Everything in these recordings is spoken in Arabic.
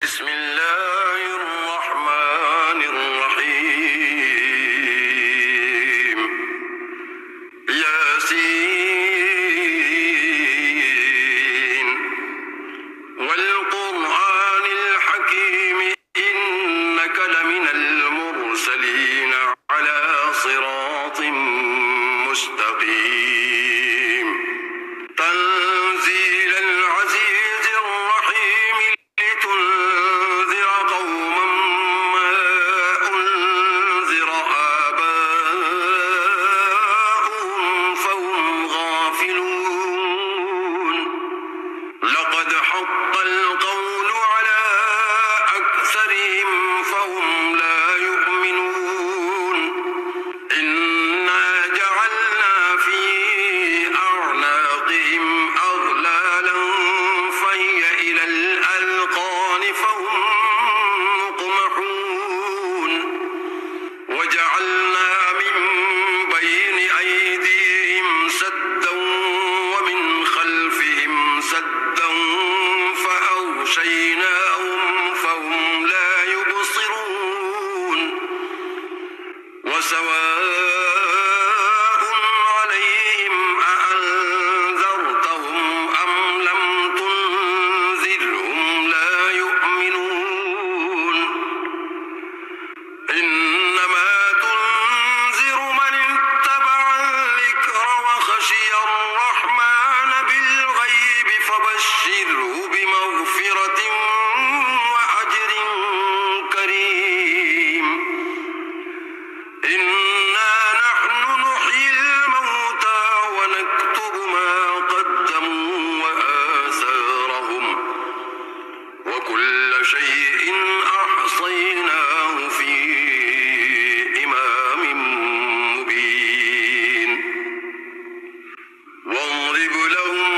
بسم الله الرحمن الرحيم. ياسين والقرآن الحكيم إنك لمن المرسلين على صراط مستقيم. تنزيل العزيز الرحيم لتنذر قوما ما أنذر آباؤهم فهم غافلون. لقد حق القول على أكثرهم فهم لا يؤمنون. إنا جعلنا في أعناقهم أغلالا فهي إلى الأذقان فهم مقمحون. وجعلنا من بين أيديهم سدا ومن خلفهم سدا فأغشيناهم فهم لا يبصرون. وسواء عليهم أأنذرتهم أم لم تنذرهم لا يؤمنون. إنما تنذر من اتبع الذكر وخشي الرحمن بالغيب فبشره بمغفرة وأجر كريم. إنا نحن نحيي الموتى ونكتب ما قدموا وآثارهم وكل شيء أحصيناه في إمام مبين. واضرب لهم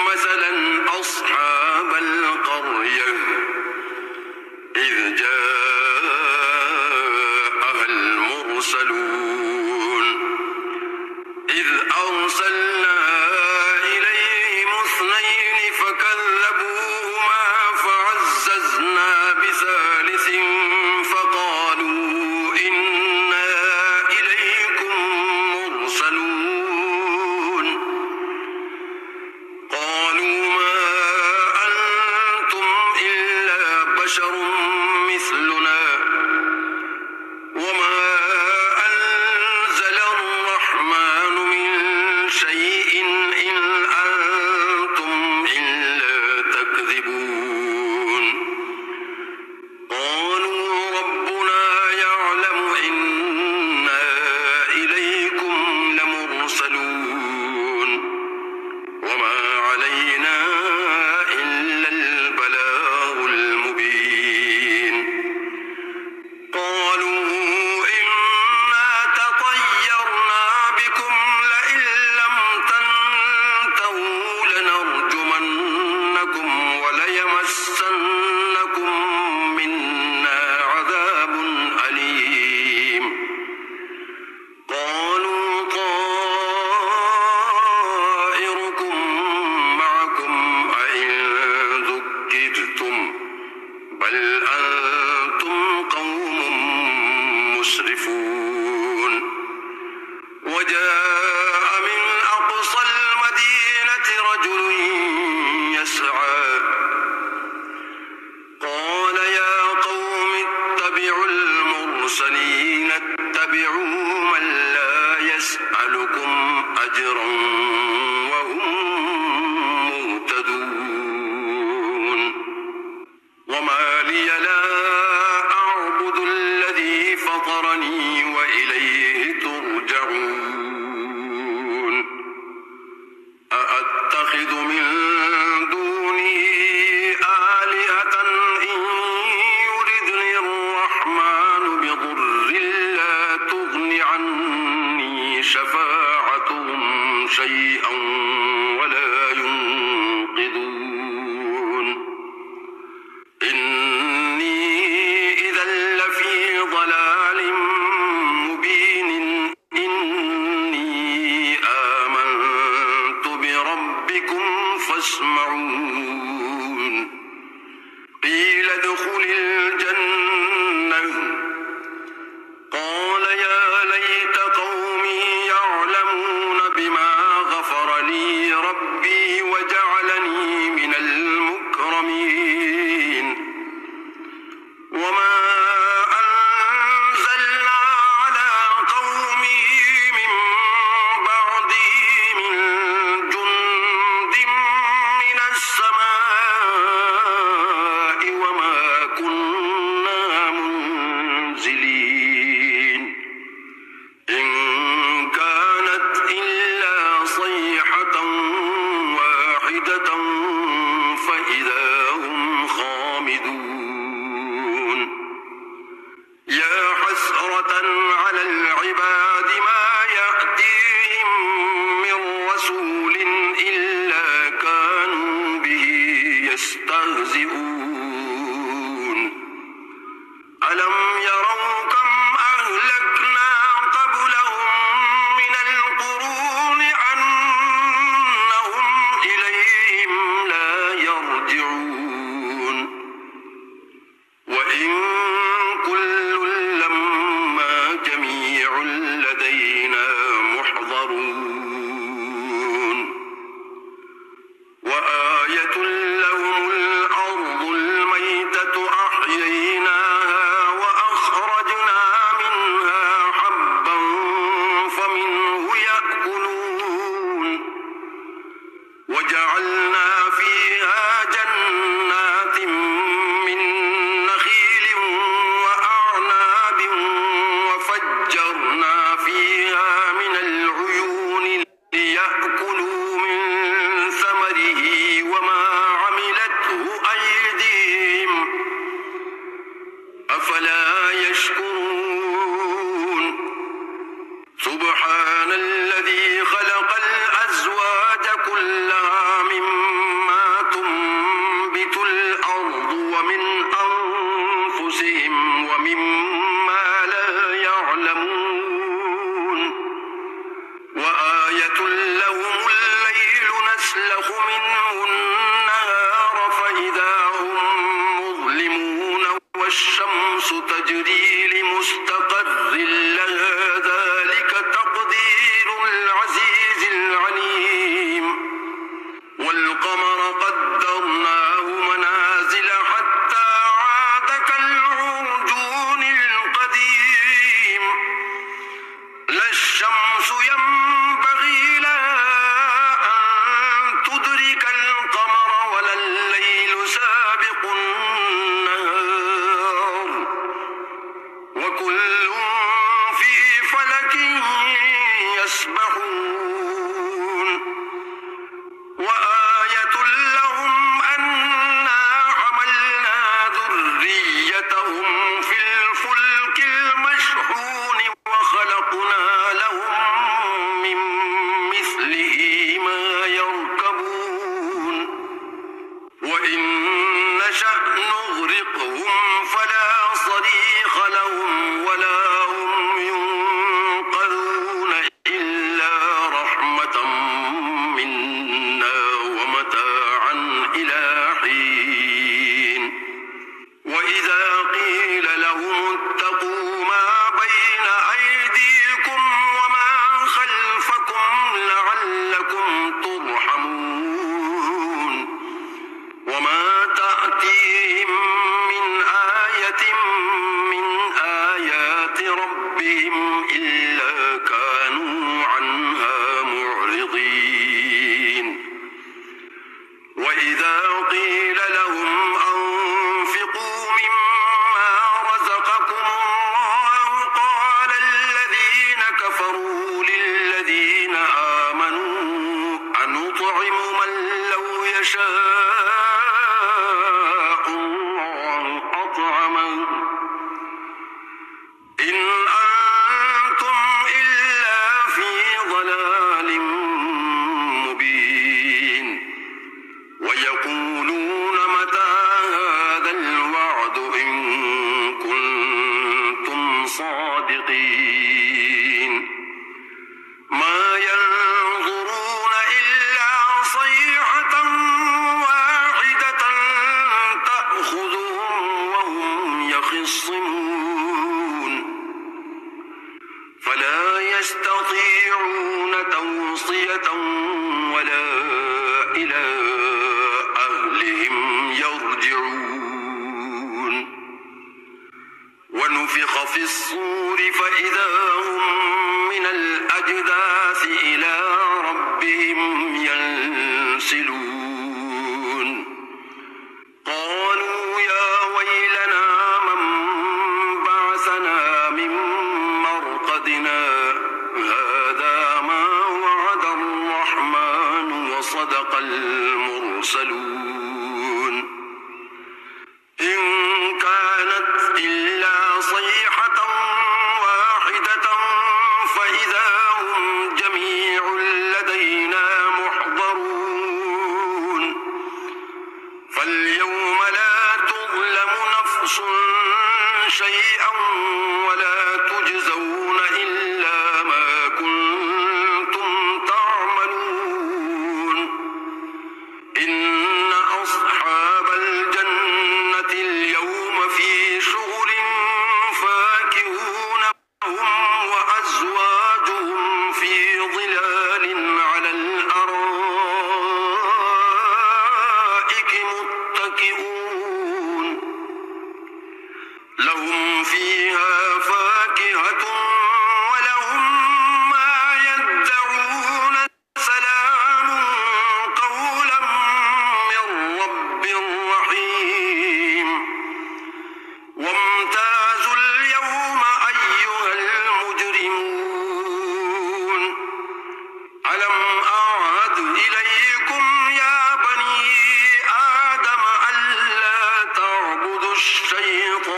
مثلا أصحاب القرية إذ جاءها المرسلون إذ أرسلنا إليهم اثنين فكذبوهما فعززنا بثالث فقالوا إنا إليكم مرسلون. قالوا ما أنتم إلا بشر مثلنا وما أنزل الرحمن من شيء إن أنتم إلا تكذبون. قالوا ربنا يعلم إنا إليكم لمرسلون وما علينا إلا البلاغ المبين. قالوا إنا تطيرنا بكم لئن لم تنتهوا لنرجمنكم وليمسنكم منا عذاب أليم. قالوا طائركم معكم أئن ذكرتم بل أنتم قوم مسرفون. وجاء من أقصى المدينة رجل يسعى قال يا قوم اتبعوا المرسلين اتبعوا من لا يسألكم أجرا وهم مهتدون. وما لي لا أعبد الذي فطرني وإليه ترجعون. أأتخذ من دونه آلهة إن يردني الرحمن بضر لا تغن عني شفاعتهم شيئا ولا ينقذون. إني إذا لفي ضلال مبين. إني آمنت بربكم فاسمعون. قيل ادخلوا حسرة على العباد ما يأتيهم من رسول إلا كانوا به يستهزئون ألم يروا كم أهلكنا قبلهم من القرون أنهم إليهم لا يرجعون وإن كل لما جميع لدينا محضرون وآية لهم الأرض الميتة أحييناها وأخرجنا منها حبا فمنه يأكلون وجعلنا فيها جنات من نخيل وأعناب وفجرنا فيها من العيون ليأكلوا من ثمره وما عملته أيديهم أفلا يشكرون سبحان الذي خلق الأزواج كلها مما تنبت الأرض ومن أنفسهم ومما لا يعلمون وآية لهم الليل نسلخ منه النهار فإذا هم مظلمون والشمس تجري لمستقر لها ذلك تقدير العزيز العليم والقمر قدرناه منازل حتى عاد كالعرجون القديم لا الشمس ينبغي لها أن تدرك القمر ولا الليل سابق النهار وكل في فلك يسبحون وآية لهم أنا حملنا ذريتهم في الفلك المشحون وخلقنا لهم من مثله ما يركبون وإن نشأ نغرقهم فلا صريخ لهم ولا هم ينقذون إلا رحمة منا ومتاعا إلى حين وإذا قيل لهم اتقوا ما بين أيديكم وما خلفكم لعلكم ترحمون وما تأتيهم من آية من آيات ربهم إلا كانوا عنها معرضين وإذا قيل لهم أنفقوا مما رزقكم الله قال الذين كفروا للذين آمنوا أنطعم من لو يشاء الله أطعمه إن أنتم إلا في ضلال مبين ويقولون متى هذا الوعد إن كنتم صادقين ما ينظرون إلا صيحة واحدة تأخذهم وهم يخصمون فلا يستطيعون توصية ولا إلى أهلهم يرجعون ونفخ في الصور فإذا هم من الأجداث إلى ربهم ينسلون قالوا يا ويلنا من بعثنا من مرقدنا هذا ما وعد الرحمن وصدق المرسلون إن كانت إلا صيحة واحدة نقص شيئا ولا تجزون إلا ما كنتم تعملون إن أصحاب الجنة اليوم في شغل فاكهون هم وأزواجهم في ظلال على الأرائك متكئون لهم فيها فاكهة ولهم ما يدعون سلام قولا من رب رحيم وامتازوا اليوم أيها المجرمون ألم أعهد إليكم يا بني آدم ألا تعبدوا الشيطان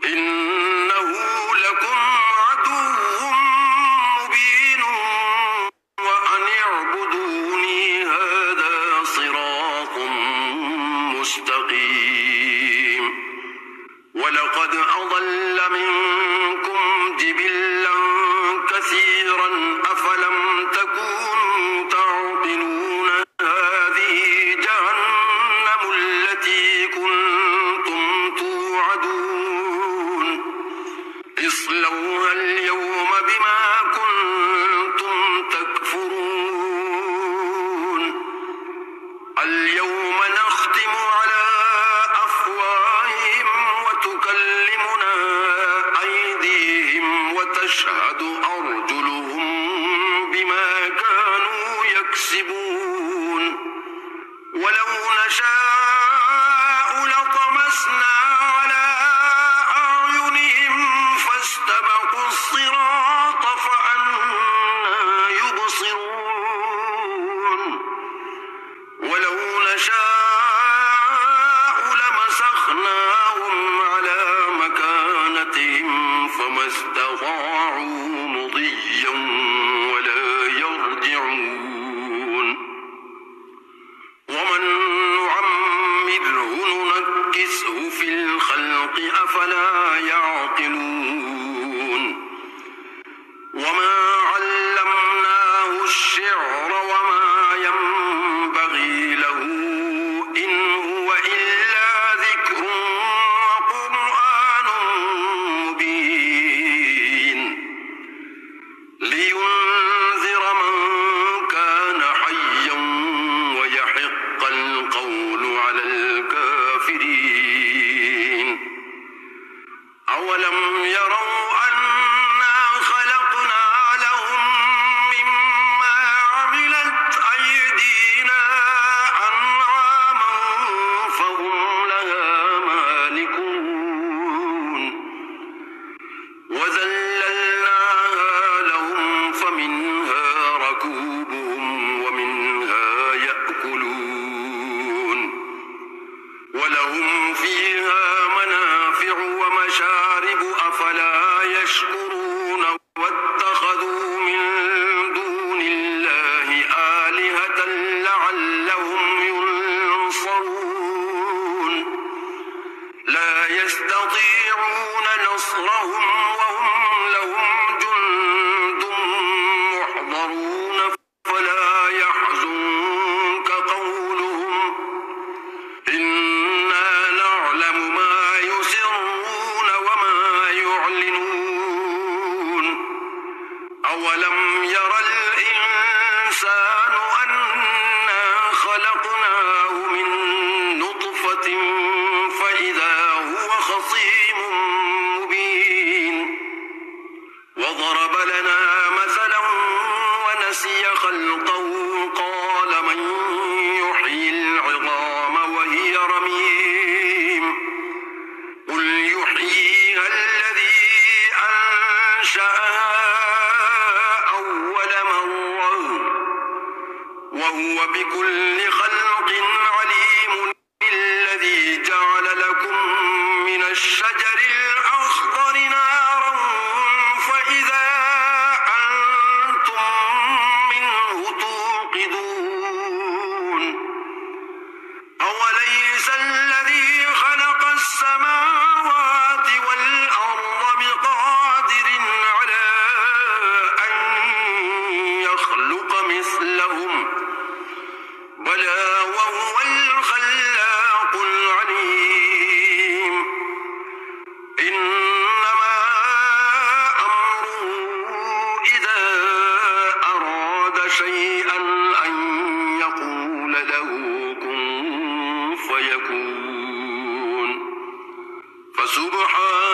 إنه لكم عدو مبين وأن اعبدوني هذا صراط مستقيم ولقد أضل منكم جبلا كثيرا أفلم تكونوا تعقلون هذه جهنم التي كنتم توعدون اصلوها اليوم بما كنتم تكفرون اليوم نختم على أفواههم وتكلمنا أيديهم وتشهد أرجلهم بما كانوا يكسبون ولو نشاء لطمسنا على أعينهم فاستبقوا الصراط فأنى يبصرون ولو نشاء لمسخناهم على مكانتهم فما استطاعوا مضيا ولا يرجعون ومن نعمره ننكسه في الخلق أفلا يعقلون وما علمناه الشعر وما ينبغي له إن هو إلا ذكر وقرآن مبين لينذر من كان حيا ويحق القول على الكافرين أولم يروا أنا خلقنا لهم مما عملت أيدينا أنعاما فهم لها مالكون وذللناها لهم فمنها ركوبهم ومنها يأكلون ولهم فيها منافع ومشارب أفلا يشكرون واتخذوا من دون الله آلهة لعلهم ينصرون لا يستطيعون نصرهم وهم لهم جند محضرون فلا يحزنك قولهم إنا نعلم ما يسرون وما يعلنون أولم ير الإنسان أنا خلقناه من نطفة فإذا هو خصيم مبين وضرب لنا مثلا ونسي خلقه قال من يحيي العظام وهي رميم قل يحييها الذي أنشأها أول مرة وهو بكل خلق أليس الذي خلق السماوات والأرض بقادر على أن يخلق مثلهم بلى وهو الخلاق العليم إنما أمره إذا أراد شيئا أن يقول له كن فيكون فسبحان